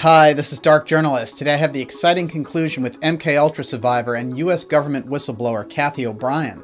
Hi, this is Dark Journalist. Today I have the exciting conclusion with MKUltra survivor and U.S. government whistleblower Cathy O'Brien.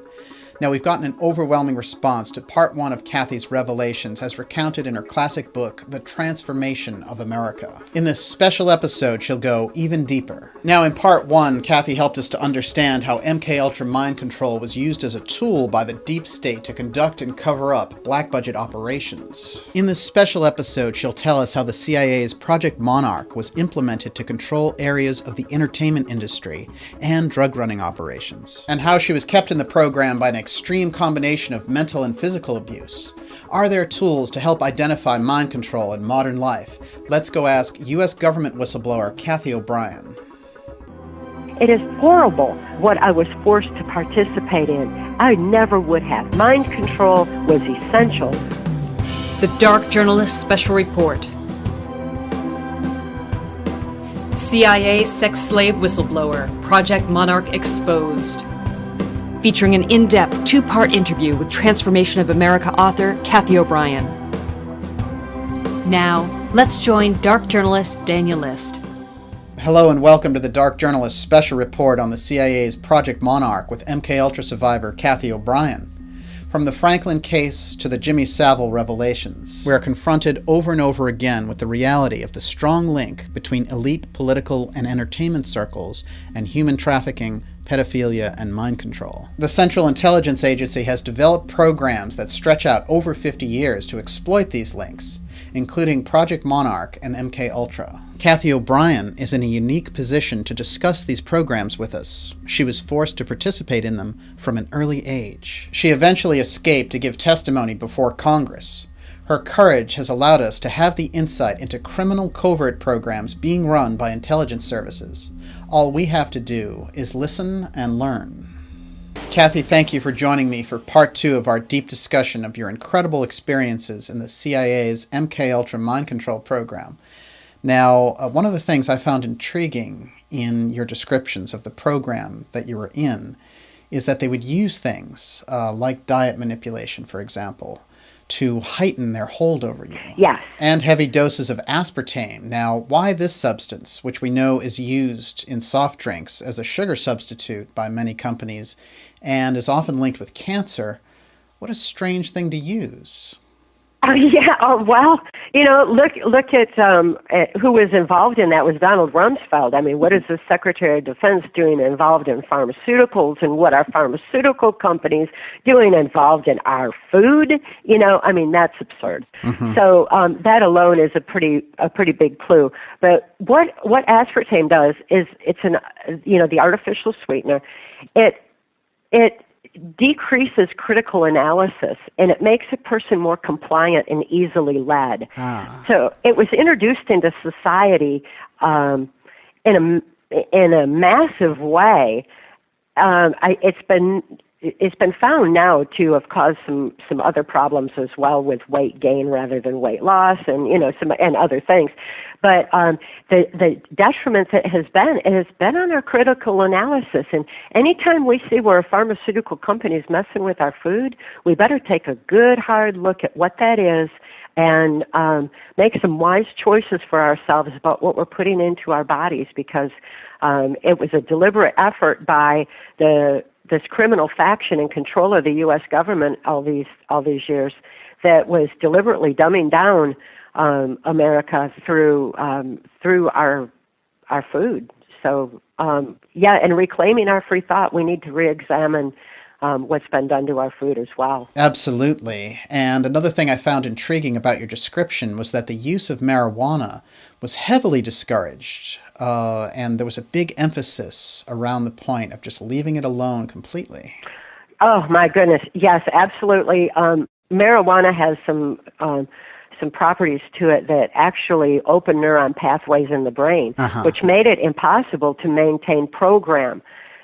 Now, we've gotten an overwhelming response to part one of Cathy's revelations as recounted in her classic book, The Transformation of America. In this special episode, she'll go even deeper. Now, in part one, Cathy helped us to understand how MKUltra mind control was used as a tool by the deep state to conduct and cover up black budget operations. In this special episode, she'll tell us how the CIA's Project Monarch was implemented to control areas of the entertainment industry and drug running operations, and how she was kept in the program by an extreme combination of mental and physical abuse. Are there tools to help identify mind control in modern life? Let's go ask U.S. government whistleblower Cathy O'Brien. It is horrible what I was forced to participate in. I never would have. Mind control was essential. The Dark Journalist Special Report. CIA sex slave whistleblower, Project Monarch exposed. Featuring an in-depth two-part interview with Transformation of America author Cathy O'Brien. Now, let's join Dark Journalist Daniel List. Hello and welcome to the Dark Journalist Special Report on the CIA's Project Monarch with MKUltra survivor Cathy O'Brien. From the Franklin case to the Jimmy Savile revelations, we are confronted over and over again with the reality of the strong link between elite political and entertainment circles and human trafficking, pedophilia, and mind control. The Central Intelligence Agency has developed programs that stretch out over 50 years to exploit these links, including Project Monarch and MKUltra. Cathy O'Brien is in a unique position to discuss these programs with us. She was forced to participate in them from an early age. She eventually escaped to give testimony before Congress. Her courage has allowed us to have the insight into criminal covert programs being run by intelligence services. All we have to do is listen and learn. Cathy, thank you for joining me for part two of our deep discussion of your incredible experiences in the CIA's MKUltra mind control program. Now, one of the things I found intriguing in your descriptions of the program that you were in is that they would use things like diet manipulation, for example, to heighten their hold over you. Yes. And heavy doses of aspartame. Now, why this substance, which we know is used in soft drinks as a sugar substitute by many companies and is often linked with cancer, what a strange thing to use. Well, look at who was involved in that was Donald Rumsfeld. I mean, what is the Secretary of Defense doing involved in pharmaceuticals, and what are pharmaceutical companies doing involved in our food? That's absurd. Mm-hmm. So that alone is a pretty big clue. But what aspartame does is it's the artificial sweetener. It decreases critical analysis, and it makes a person more compliant and easily led. So it was introduced into society in a massive way. It's been found now to have caused some other problems as well, with weight gain rather than weight loss, and and other things. But the detriment it has been on our critical analysis. And anytime we see where a pharmaceutical company is messing with our food, we better take a good hard look at what that is and make some wise choices for ourselves about what we're putting into our bodies, because it was a deliberate effort by this criminal faction in control of the U.S. government all these years that was deliberately dumbing down America through our food. So and reclaiming our free thought, we need to re-examine what's been done to our food as well. Absolutely. And another thing I found intriguing about your description was that the use of marijuana was heavily discouraged, and there was a big emphasis around the point of just leaving it alone completely. Oh, my goodness. Yes, absolutely. Marijuana has some properties to it that actually open neuron pathways in the brain, which made it impossible to maintain program.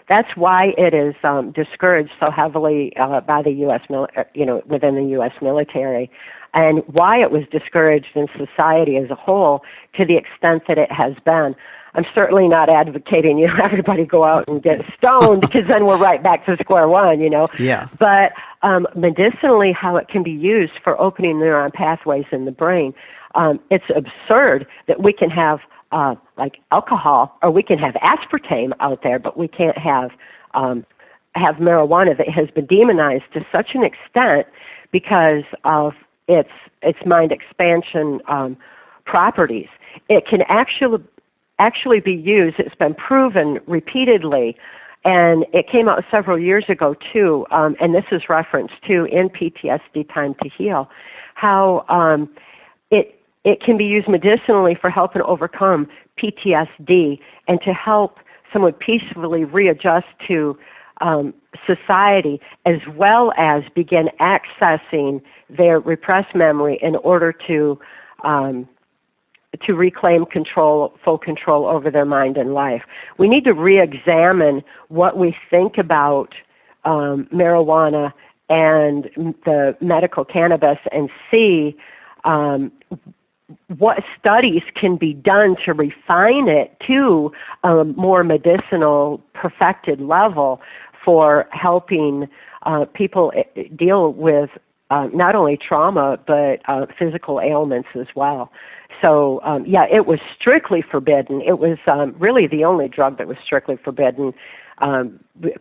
That's why it is discouraged so heavily by the U.S. Within the U.S. military, and why it was discouraged in society as a whole to the extent that it has been. I'm certainly not advocating everybody go out and get stoned, because then we're right back to square one. Yeah. But medicinally, how it can be used for opening neuron pathways in the brain, it's absurd that we can have like alcohol, or we can have aspartame out there, but we can't have marijuana that has been demonized to such an extent because of its mind expansion properties. It can actually be used. It's been proven repeatedly, and it came out several years ago too. And this is referenced too in PTSD Time to Heal, how it can be used medicinally for helping overcome PTSD and to help someone peacefully readjust to society, as well as begin accessing their repressed memory in order to reclaim full control over their mind and life. We need to re-examine what we think about marijuana and the medical cannabis and see what studies can be done to refine it to a more medicinal, perfected level for helping people deal with not only trauma, but physical ailments as well. So, it was strictly forbidden. It was really the only drug that was strictly forbidden.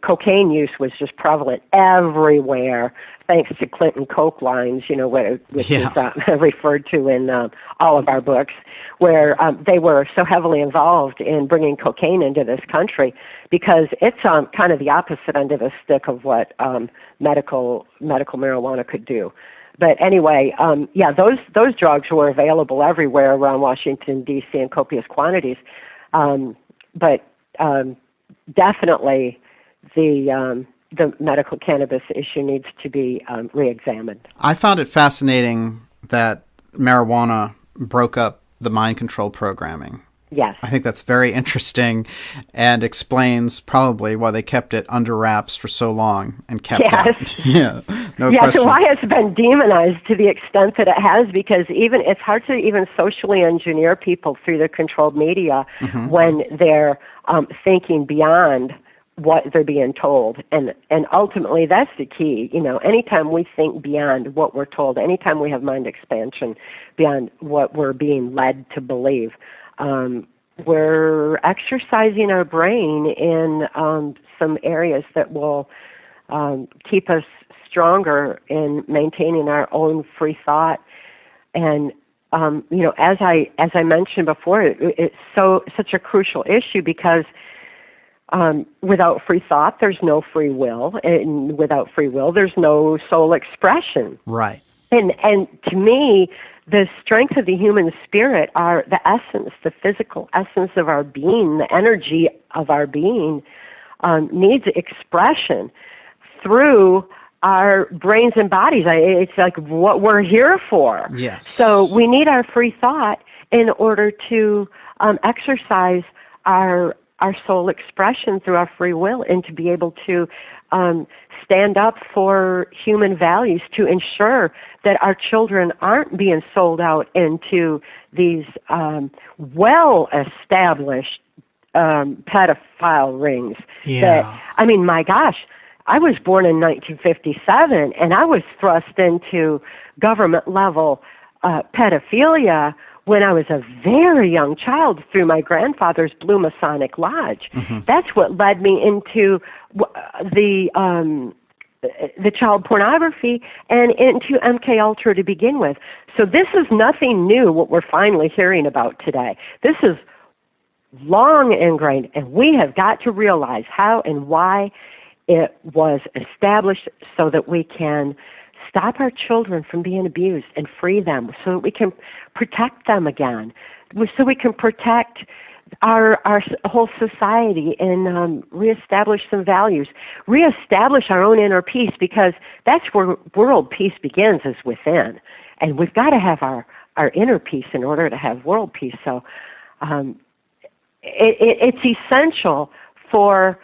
Cocaine use was just prevalent everywhere, thanks to Clinton Coke lines, which is referred to in all of our books, where they were so heavily involved in bringing cocaine into this country, because it's kind of the opposite end of the stick of what medical marijuana could do. But anyway, those drugs were available everywhere around Washington, D.C. in copious quantities. But definitely the medical cannabis issue needs to be re-examined. I found it fascinating that marijuana broke up the mind control programming. Yes. I think that's very interesting and explains probably why they kept it under wraps for so long and kept it. Yeah, no question. So why it's been demonized to the extent that it has, because it's hard to even socially engineer people through the controlled media when they're thinking beyond what they're being told. And ultimately, that's the key. Anytime we think beyond what we're told, anytime we have mind expansion beyond what we're being led to believe, we're exercising our brain in some areas that will keep us stronger in maintaining our own free thought. And as I mentioned before, it's such a crucial issue because without free thought, there's no free will, and without free will, there's no soul expression. Right. And to me, the strength of the human spirit, the essence, the physical essence of our being, the energy of our being, needs expression through our brains and bodies. It's like what we're here for. Yes. So we need our free thought in order to exercise our soul expression through our free will, and to be able to stand up for human values, to ensure that our children aren't being sold out into these well-established pedophile rings. Yeah. My gosh, I was born in 1957, and I was thrust into government-level pedophilia when I was a very young child through my grandfather's Blue Masonic Lodge. That's what led me into the child pornography and into MK Ultra to begin with. So this is nothing new, what we're finally hearing about today. This is long ingrained, and we have got to realize how and why it was established so that we can stop our children from being abused and free them, so that we can protect them again, so we can protect our whole society and reestablish some values, reestablish our own inner peace, because that's where world peace begins, is within. And we've got to have our inner peace in order to have world peace. So it's essential for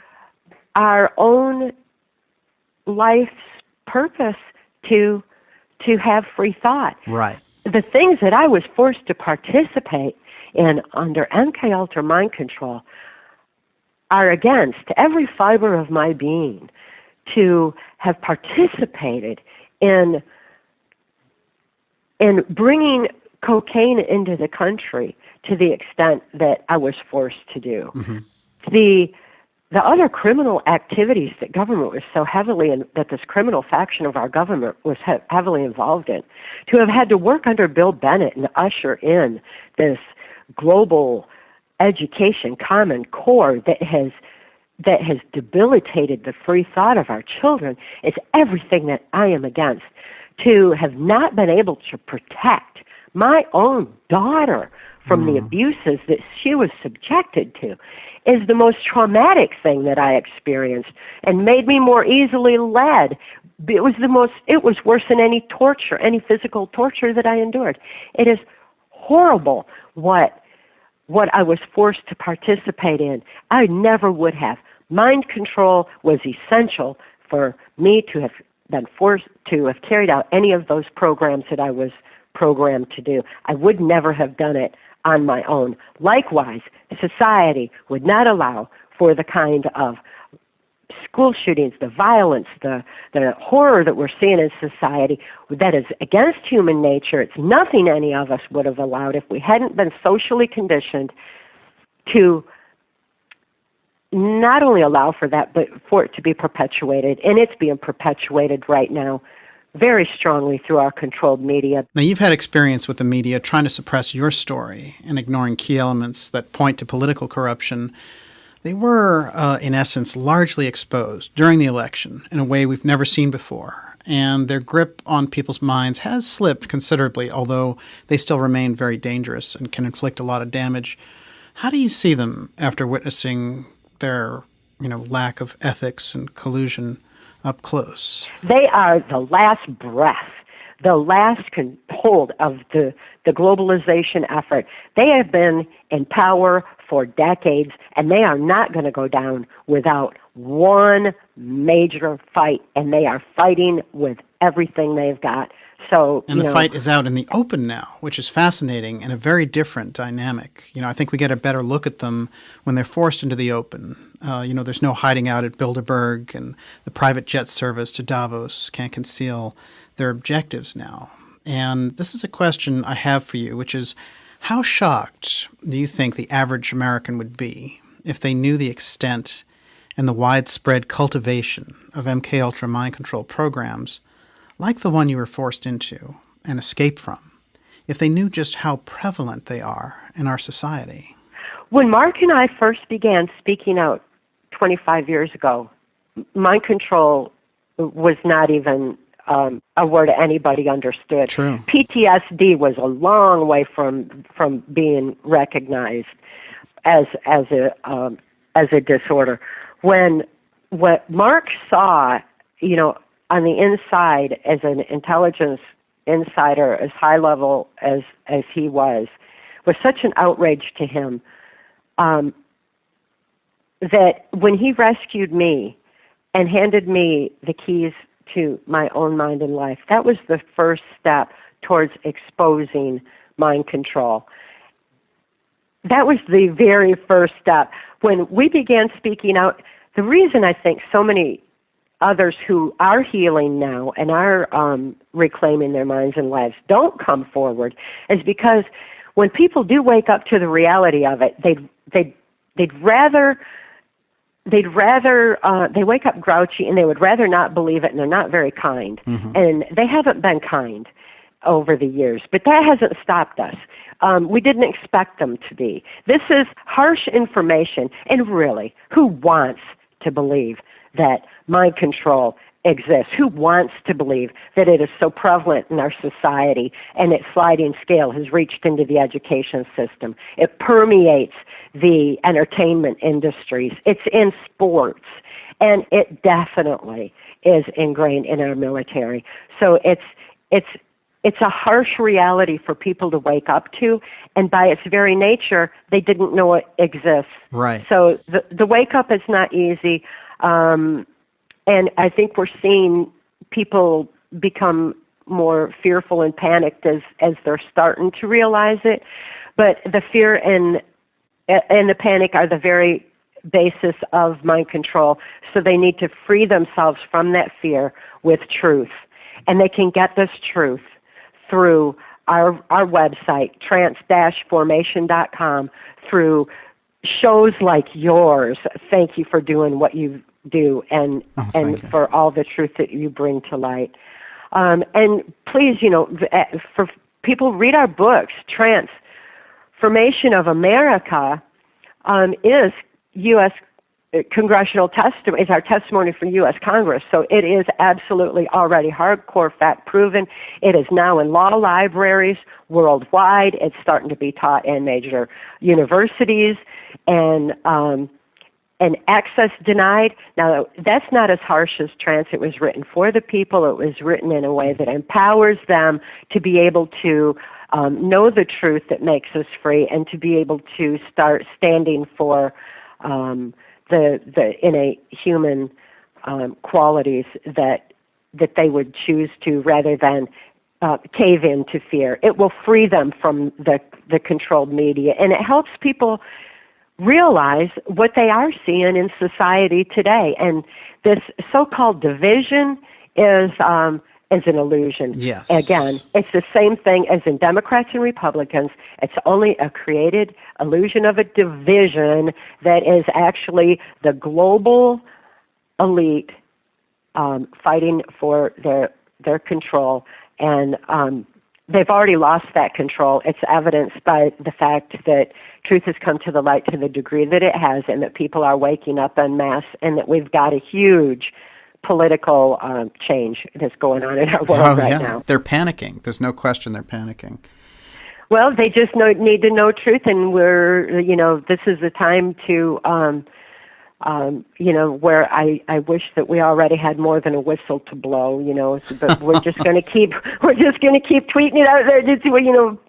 our own life's purpose to have free thought. Right. The things that I was forced to participate in under MK Ultra mind control are against every fiber of my being to have participated in bringing cocaine into the country, to the extent that I was forced to do. Mm-hmm. The other criminal activities that government was so heavily in, that this criminal faction of our government was heavily involved in, to have had to work under Bill Bennett and usher in this global education common core that has debilitated the free thought of our children is everything that I am against. To have not been able to protect my own daughter from the abuses that she was subjected to is the most traumatic thing that I experienced and made me more easily led. It was worse than any torture, any physical torture that I endured. It is horrible what I was forced to participate in. I never would have. Mind control was essential for me to have been forced to have carried out any of those programs that I was programmed to do. I would never have done it on my own. Likewise, society would not allow for the kind of school shootings, the violence, the horror that we're seeing in society that is against human nature. It's nothing any of us would have allowed if we hadn't been socially conditioned to not only allow for that, but for it to be perpetuated. And it's being perpetuated right now very strongly through our controlled media. Now, you've had experience with the media trying to suppress your story and ignoring key elements that point to political corruption. They were, in essence, largely exposed during the election in a way we've never seen before. And their grip on people's minds has slipped considerably, although they still remain very dangerous and can inflict a lot of damage. How do you see them after witnessing their, lack of ethics and collusion up close? They are the last breath, the last hold of the globalization effort. They have been in power for decades, and they are not going to go down without one major fight, and they are fighting with everything they've got. So, and the fight is out in the open now, which is fascinating and a very different dynamic. I think we get a better look at them when they're forced into the open. There's no hiding out at Bilderberg, and the private jet service to Davos can't conceal their objectives now. And this is a question I have for you, which is, how shocked do you think the average American would be if they knew the extent and the widespread cultivation of MKUltra mind control programs like the one you were forced into and escaped from, if they knew just how prevalent they are in our society? When Mark and I first began speaking out 25 years ago, mind control was not even a word anybody understood. True. PTSD was a long way from being recognized as a disorder. When what Mark saw, on the inside as an intelligence insider, as high level as he was such an outrage to him that when he rescued me and handed me the keys to my own mind and life, that was the first step towards exposing mind control. That was the very first step. When we began speaking out, the reason I think so many others who are healing now and are reclaiming their minds and lives don't come forward is because when people do wake up to the reality of it, they'd rather they wake up grouchy and they would rather not believe it, and they're not very kind. Mm-hmm. And they haven't been kind over the years, but that hasn't stopped us. We didn't expect them to be. This is harsh information, and really, who wants to believe that mind control exists? Who wants to believe that it is so prevalent in our society and its sliding scale has reached into the education system? It permeates the entertainment industries. It's in sports, and it definitely is ingrained in our military. So it's a harsh reality for people to wake up to, and by its very nature, they didn't know it exists. Right. So the wake up is not easy. And I think we're seeing people become more fearful and panicked as they're starting to realize it. But the fear and the panic are the very basis of mind control. So they need to free themselves from that fear with truth. And they can get this truth through our website, trance-formation.com, through shows like yours. Thank you for doing what you do and for all the truth that you bring to light. And please, for people, read our books. Transformation of America is U.S. congressional testimony, is our testimony for U.S. Congress. So it is absolutely already hardcore fact proven. It is now in law libraries worldwide. It's starting to be taught in major universities, and access denied. Now, that's not as harsh as trance. It was written for the people. It was written in a way that empowers them to be able to know the truth that makes us free, and to be able to start standing for the innate human qualities that they would choose to, rather than cave in to fear. It will free them from the controlled media, and it helps people realize what they are seeing in society today. And this so-called division is an illusion. Yes. Again, it's the same thing as in Democrats and Republicans. It's only a created illusion of a division that is actually the global elite fighting for their control. And they've already lost that control. It's evidenced by the fact that truth has come to the light to the degree that it has, and that people are waking up en masse, and that we've got a huge political change that's going on in our world now. They're panicking. There's no question they're panicking. Well, they just need to know truth, and this is the time to, where I wish that we already had more than a whistle to blow, but we're just going to keep tweeting it out there to,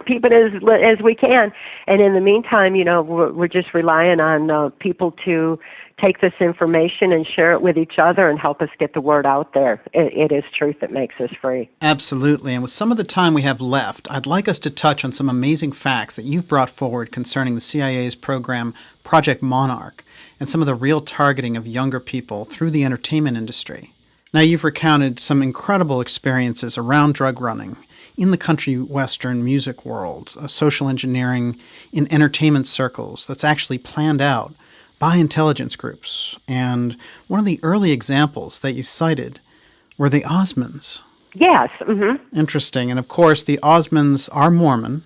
keep it as we can. And in the meantime, we're just relying on people to take this information and share it with each other and help us get the word out there. It is truth that makes us free. Absolutely. And with some of the time we have left, I'd like us to touch on some amazing facts that you've brought forward concerning the CIA's program, Project Monarch, and some of the real targeting of younger people through the entertainment industry. Now, you've recounted some incredible experiences around drug running in the country western music world, social engineering in entertainment circles that's actually planned out by intelligence groups. And one of the early examples that you cited were the Osmonds. Yes. Mm-hmm. Interesting. And of course, the Osmonds are Mormon.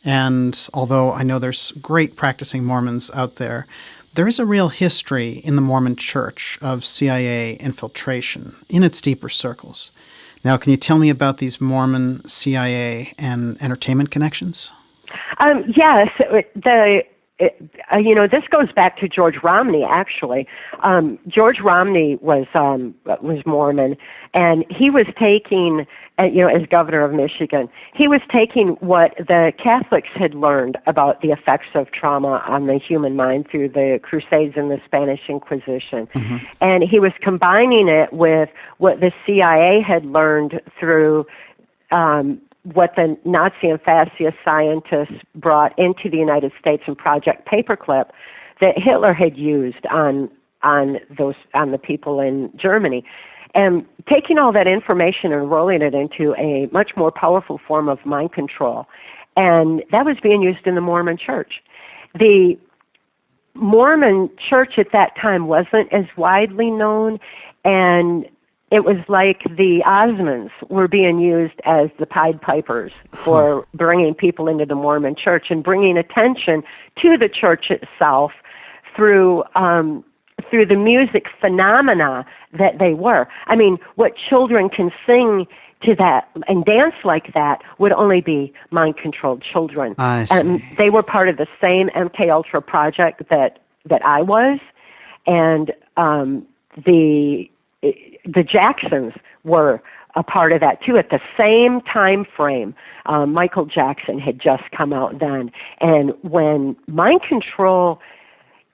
And although I know there's great practicing Mormons out there, there is a real history in the Mormon Church of CIA infiltration in its deeper circles. Now, can you tell me about these Mormon, CIA, and entertainment connections? Yes. This goes back to George Romney, actually. George Romney was Mormon, and he was taking, as governor of Michigan, he was taking what the Catholics had learned about the effects of trauma on the human mind through the Crusades and the Spanish Inquisition, mm-hmm. and he was combining it with what the CIA had learned through what the Nazi and fascist scientists brought into the United States in Project Paperclip that Hitler had used on the people in Germany. And taking all that information and rolling it into a much more powerful form of mind control. And that was being used in the Mormon Church. The Mormon Church at that time wasn't as widely known, and it was like the Osmonds were being used as the Pied Pipers for bringing people into the Mormon Church and bringing attention to the church itself through the music phenomena that they were. I mean, what children can sing to that and dance like that would only be mind-controlled children. I see. And they were part of the same MK Ultra project that I was, and the Jacksons were a part of that too at the same time frame. Michael Jackson had just come out then, and when mind control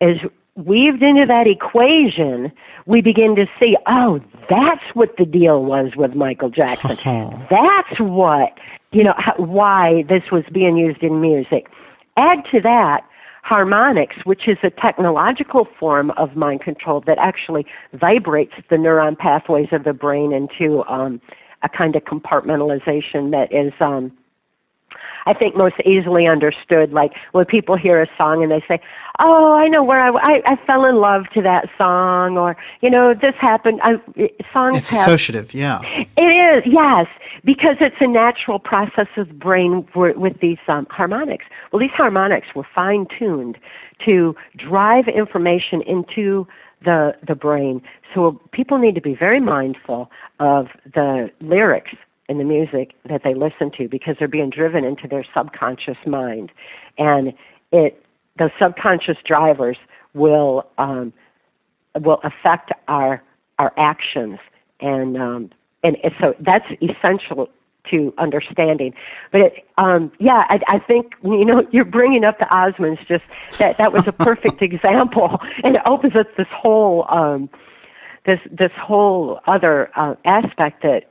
is weaved into that equation, we begin to see, oh, that's what the deal was with Michael Jackson. That's what, why this was being used in music. Add to that harmonics, which is a technological form of mind control that actually vibrates the neuron pathways of the brain into a kind of compartmentalization that is I think most easily understood, like when people hear a song and they say, oh, I know where I fell in love to that song, or, this happened. It's associative, yeah. It is, yes, because it's a natural process of the brain with these harmonics. Well, these harmonics were fine-tuned to drive information into the brain. So people need to be very mindful of the lyrics in the music that they listen to, because they're being driven into their subconscious mind. And those subconscious drivers will affect our actions. And so that's essential to understanding. But I think you're bringing up the Osmonds. Just that was a perfect example, and it opens up this whole this whole other aspect that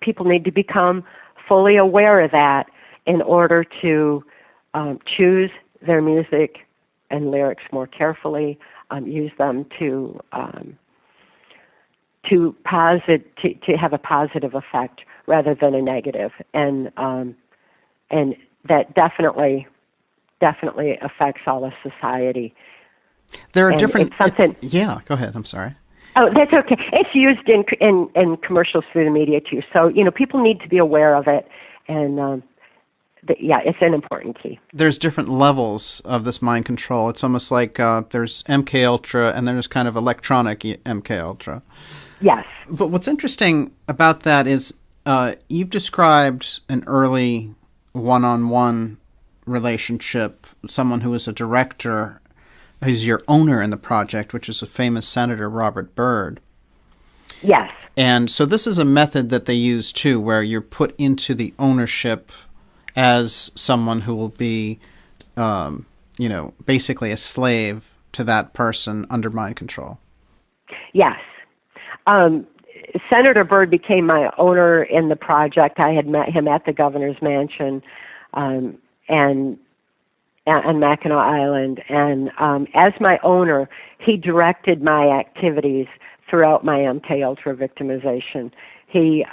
people need to become fully aware of that in order to choose their music and lyrics more carefully, use them to have a positive effect rather than a negative, and that definitely affects all of society. There are different. It's something. Yeah, go ahead. I'm sorry. Oh, that's okay. It's used in commercials through the media too. So people need to be aware of it, and it's an important key. There's different levels of this mind control. It's almost like there's MK Ultra, and then there's kind of electronic MK Ultra. Yes. But what's interesting about that is you've described an early one-on-one relationship, someone who is a director, who's your owner in the project, which is a famous Senator, Robert Byrd. Yes. And so this is a method that they use, too, where you're put into the ownership as someone who will be, basically a slave to that person under mind control. Yes. Senator Byrd became my owner in the project. I had met him at the governor's mansion and on Mackinac Island. And as my owner, he directed my activities throughout my MK Ultra victimization. He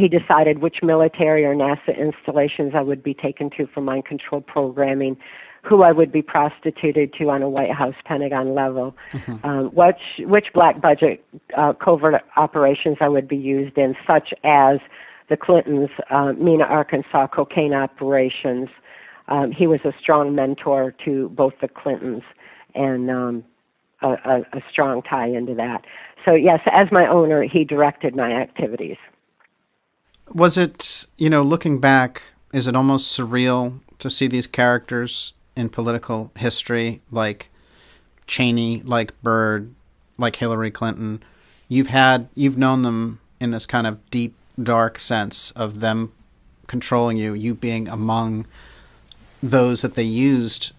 decided which military or NASA installations I would be taken to for mind control programming, who I would be prostituted to on a White House Pentagon level, which black budget covert operations I would be used in, such as the Clintons' Mena, Arkansas cocaine operations. He was a strong mentor to both the Clintons and a strong tie into that. So yes, as my owner, he directed my activities. Was it, looking back, is it almost surreal to see these characters in political history, like Cheney, like Byrd, like Hillary Clinton? You've known them in this kind of deep, dark sense of them controlling you being among those that they used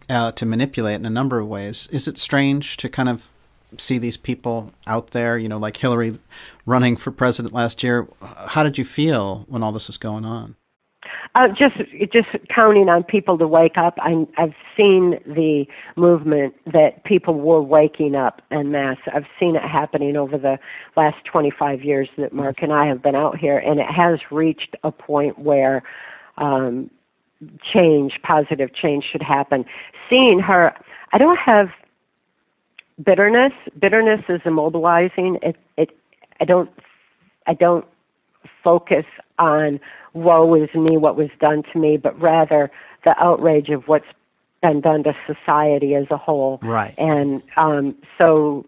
to manipulate in a number of ways. Is it strange to kind of see these people out there, like Hillary running for president last year? How did you feel when all this was going on? Just counting on people to wake up. I've seen the movement that people were waking up en masse. I've seen it happening over the last 25 years that Mark and I have been out here, and it has reached a point where positive change should happen. Seeing her, I don't have bitterness. Bitterness is immobilizing. I don't focus on woe is me, what was done to me, but rather the outrage of what's been done to society as a whole. Right. And so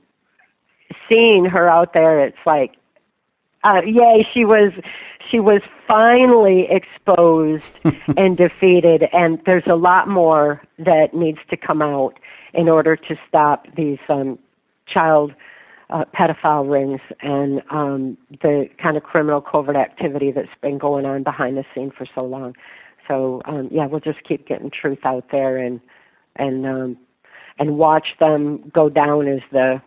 seeing her out there, it's like, yay, she was finally exposed and defeated, and there's a lot more that needs to come out in order to stop these child pedophile rings and the kind of criminal covert activity that's been going on behind the scene for so long. So we'll just keep getting truth out there and watch them go down as the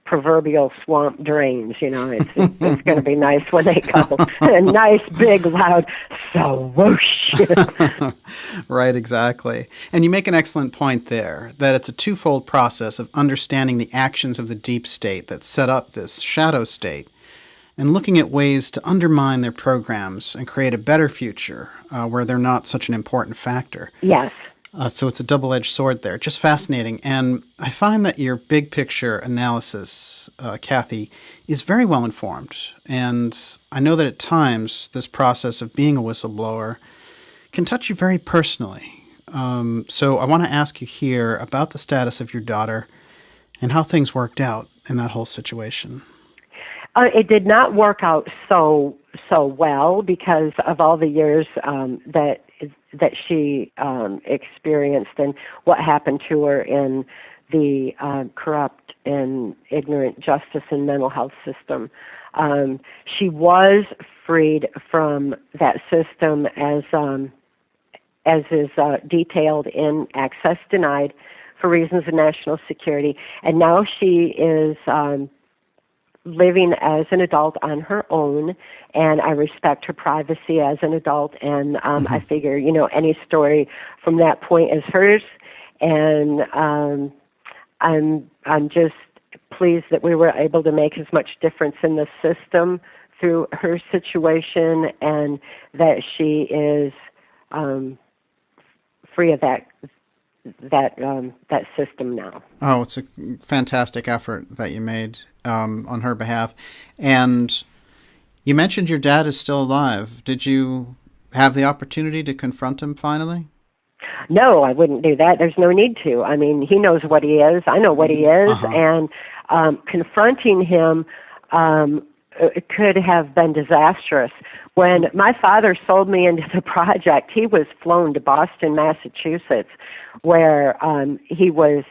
proverbial swamp drains. It's going to be nice when they go. A nice, big, loud swoosh. Right, exactly. And you make an excellent point there, that it's a twofold process of understanding the actions of the deep state that set up this shadow state, and looking at ways to undermine their programs and create a better future where they're not such an important factor. Yes. So it's a double-edged sword there. Just fascinating. And I find that your big picture analysis, Cathy, is very well informed. And I know that at times this process of being a whistleblower can touch you very personally. So I want to ask you here about the status of your daughter and how things worked out in that whole situation. It did not work out so well because of all the years that she experienced and what happened to her in the corrupt and ignorant justice and mental health system. She was freed from that system as is detailed in Access Denied for reasons of national security, and now she is living as an adult on her own, and I respect her privacy as an adult, and I figure, any story from that point is hers, and I'm just pleased that we were able to make as much difference in the system through her situation, and that she is free of that system now. Oh, it's a fantastic effort that you made on her behalf. And you mentioned your dad is still alive. Did you have the opportunity to confront him finally? No, I wouldn't do that. There's no need to. I mean, he knows what he is. I know what he is. And confronting him it could have been disastrous. When my father sold me into the project, he was flown to Boston, Massachusetts, where he was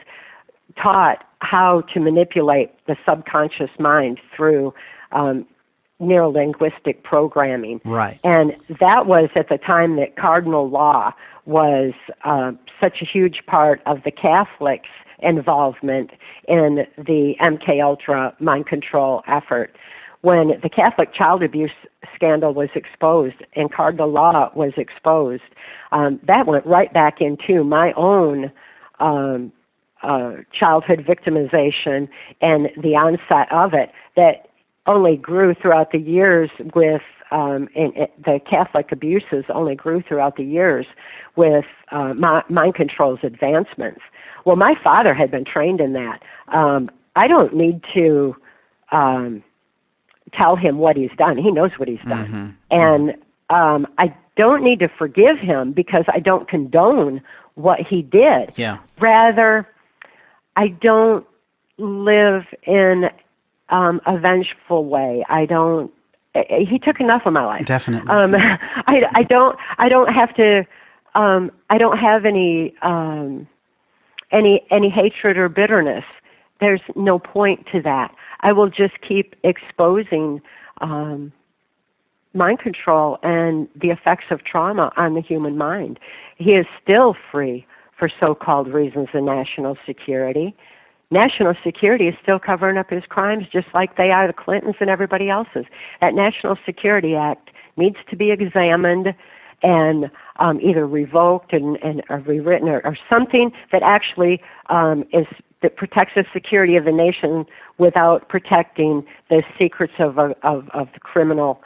taught how to manipulate the subconscious mind through neurolinguistic programming. Right. And that was at the time that cardinal law was such a huge part of the Catholics' involvement in the MKUltra mind control effort. When the Catholic child abuse scandal was exposed and cardinal law was exposed, that went right back into my own childhood victimization and the onset of it that only grew throughout the years with the Catholic abuses only grew throughout the years with mind control's advancements. Well, my father had been trained in that. I don't need to tell him what he's done. He knows what he's done. And I don't need to forgive him because I don't condone what he did. Yeah. Rather, I don't live in a vengeful way. He took enough of my life. Definitely. I don't have to, I don't have any hatred or bitterness. There's no point to that. I will just keep exposing mind control and the effects of trauma on the human mind. He is still free for so-called reasons of national security. National security is still covering up his crimes just like they are the Clintons and everybody else's. That National Security Act needs to be examined and either revoked and or rewritten or something that actually that protects the security of the nation without protecting the secrets of the criminal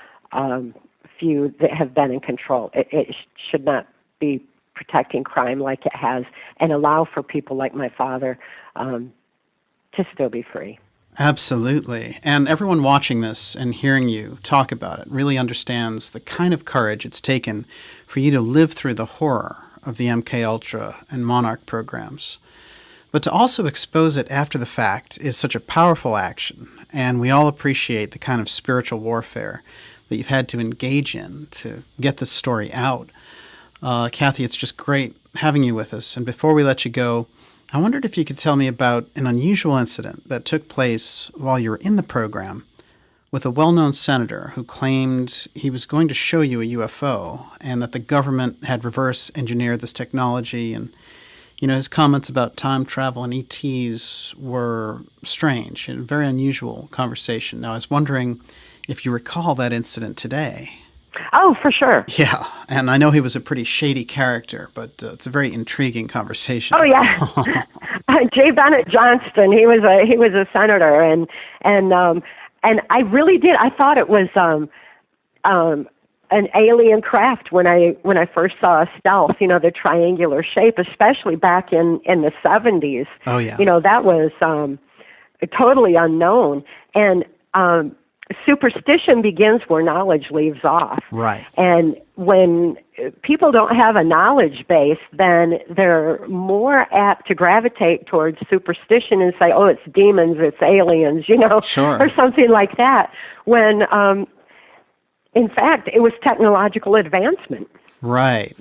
few that have been in control. It should not be protecting crime like it has and allow for people like my father to still be free. Absolutely. And everyone watching this and hearing you talk about it really understands the kind of courage it's taken for you to live through the horror of the MKUltra and Monarch programs. But to also expose it after the fact is such a powerful action, and we all appreciate the kind of spiritual warfare that you've had to engage in to get this story out. Cathy, it's just great having you with us. And before we let you go, I wondered if you could tell me about an unusual incident that took place while you were in the program with a well-known senator who claimed he was going to show you a UFO and that the government had reverse engineered this technology. And, his comments about time travel and ETs were strange and a very unusual conversation. Now, I was wondering if you recall that incident today. Oh, for sure. Yeah, and I know he was a pretty shady character, but it's a very intriguing conversation. Oh yeah, J. Bennett Johnston. He was a senator, and and I really did. I thought it was an alien craft when I first saw a stealth. The triangular shape, especially back in the 70s. Oh yeah. That was totally unknown. And superstition begins where knowledge leaves off. Right. And when people don't have a knowledge base, then they're more apt to gravitate towards superstition and say, oh, it's demons, it's aliens, Sure. or something like that. When, in fact, it was technological advancement. Right.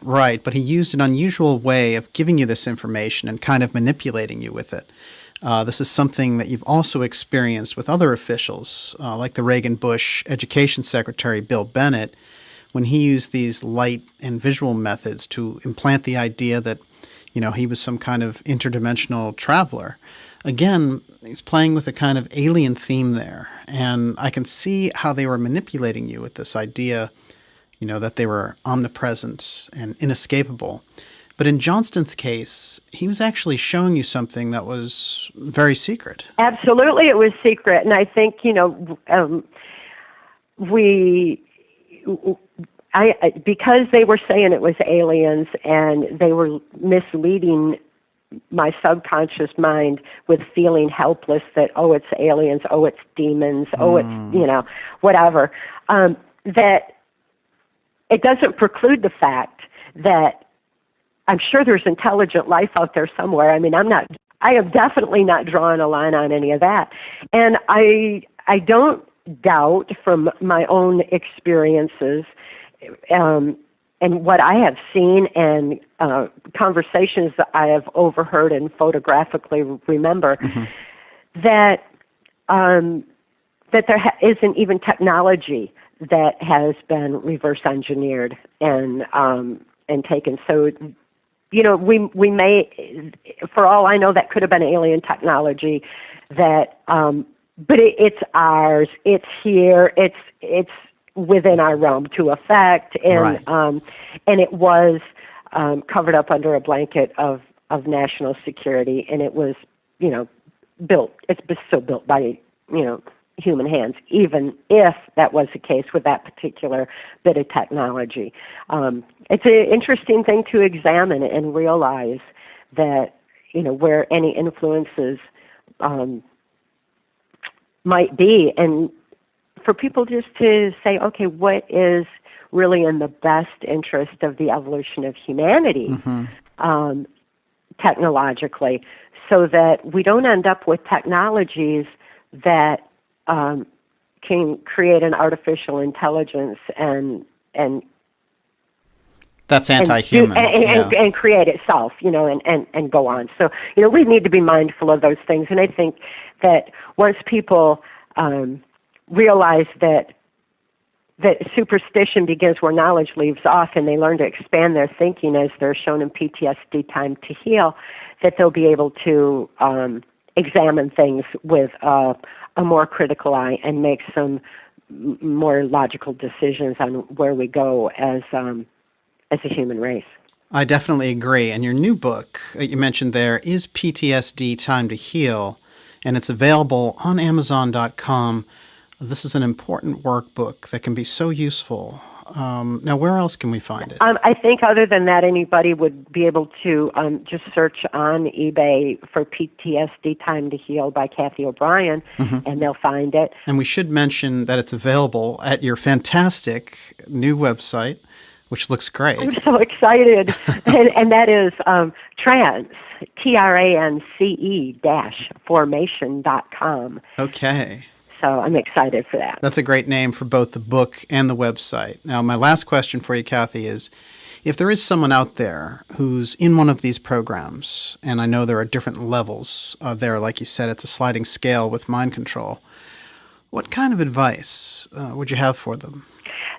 But he used an unusual way of giving you this information and kind of manipulating you with it. This is something that you've also experienced with other officials, like the Reagan-Bush Education Secretary Bill Bennett, when he used these light and visual methods to implant the idea that, he was some kind of interdimensional traveler. Again, he's playing with a kind of alien theme there, and I can see how they were manipulating you with this idea, that they were omnipresent and inescapable. But in Johnston's case, he was actually showing you something that was very secret. Absolutely, it was secret. And I think, because they were saying it was aliens and they were misleading my subconscious mind with feeling helpless that, oh, it's aliens, oh, it's demons, oh, it's, whatever, that it doesn't preclude the fact that I'm sure there's intelligent life out there somewhere. I mean, I am definitely not drawing a line on any of that. And I don't doubt from my own experiences and what I have seen and conversations that I have overheard and photographically remember that there isn't even technology that has been reverse engineered and taken. So, we may, for all I know, that could have been alien technology. That, but it's ours. It's here. It's within our realm to affect, and Right. And it was covered up under a blanket of national security, and it was built. It's still built by human hands, even if that was the case with that particular bit of technology. It's an interesting thing to examine and realize that, where any influences might be, and for people just to say, okay, what is really in the best interest of the evolution of humanity technologically, so that we don't end up with technologies that can create an artificial intelligence and that's anti-human. And create itself, and go on. So, we need to be mindful of those things. And I think that once people realize that superstition begins where knowledge leaves off, and they learn to expand their thinking as they're shown in PTSD Time to Heal, that they'll be able to examine things with a more critical eye and make some more logical decisions on where we go as a human race. I definitely agree. And your new book you mentioned there is PTSD Time to Heal, and it's available on Amazon.com. This is an important workbook that can be so useful. Now, where else can we find it? I think other than that, anybody would be able to just search on eBay for PTSD Time to Heal by Cathy O'Brien, and they'll find it. And we should mention that it's available at your fantastic new website, which looks great. I'm so excited. and that is trance, TRANCE-formation.com. Okay. So I'm excited for that. That's a great name for both the book and the website. Now, my last question for you, Cathy, is if there is someone out there who's in one of these programs, and I know there are different levels there, like you said, it's a sliding scale with mind control, what kind of advice would you have for them?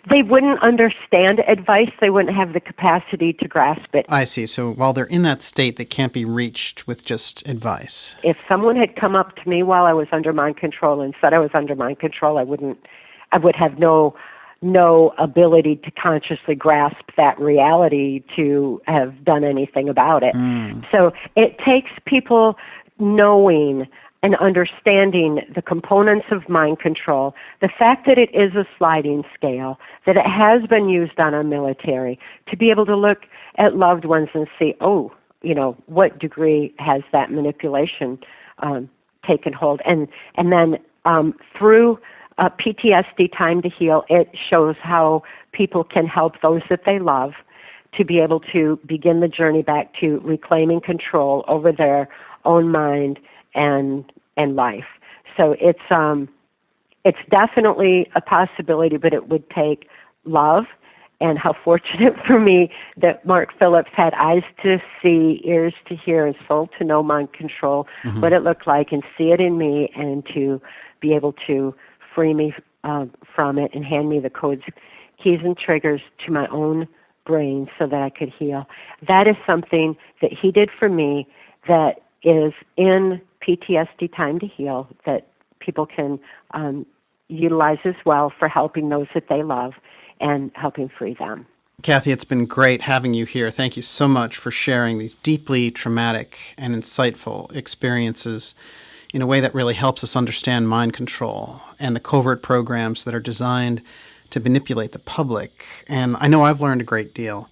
They wouldn't understand advice. They wouldn't have the capacity to grasp it. I see. So while they're in that state, they can't be reached with just advice. If someone had come up to me while I was under mind control and said I was under mind control, I would have no ability to consciously grasp that reality to have done anything about it. So it takes people knowing and understanding the components of mind control, the fact that it is a sliding scale, that it has been used on our military, to be able to look at loved ones and see, oh, what degree has that manipulation taken hold? And then through PTSD Time to Heal, it shows how people can help those that they love to be able to begin the journey back to reclaiming control over their own mind and life. So it's definitely a possibility, but it would take love. And how fortunate for me that Mark Phillips had eyes to see, ears to hear, and soul to know mind control, what it looked like, and see it in me, and to be able to free me from it and hand me the codes, keys, and triggers to my own brain so that I could heal. That is something that he did for me that is in PTSD Time to Heal that people can utilize as well for helping those that they love and helping free them. Cathy, it's been great having you here. Thank you so much for sharing these deeply traumatic and insightful experiences in a way that really helps us understand mind control and the covert programs that are designed to manipulate the public. And I know I've learned a great deal,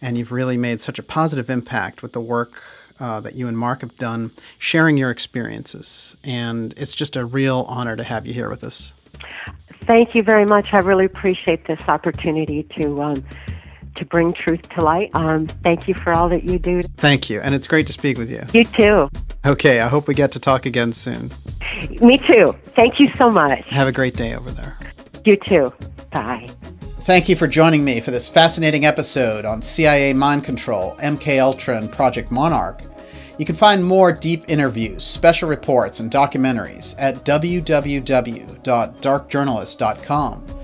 and you've really made such a positive impact with the work that you and Mark have done, sharing your experiences. And it's just a real honor to have you here with us. Thank you very much. I really appreciate this opportunity to bring truth to light. Thank you for all that you do. Thank you, and it's great to speak with you. You too. Okay, I hope we get to talk again soon. Me too. Thank you so much. Have a great day over there. You too. Bye. Thank you for joining me for this fascinating episode on CIA mind control, MKUltra, and Project Monarch. You can find more deep interviews, special reports, and documentaries at www.darkjournalist.com.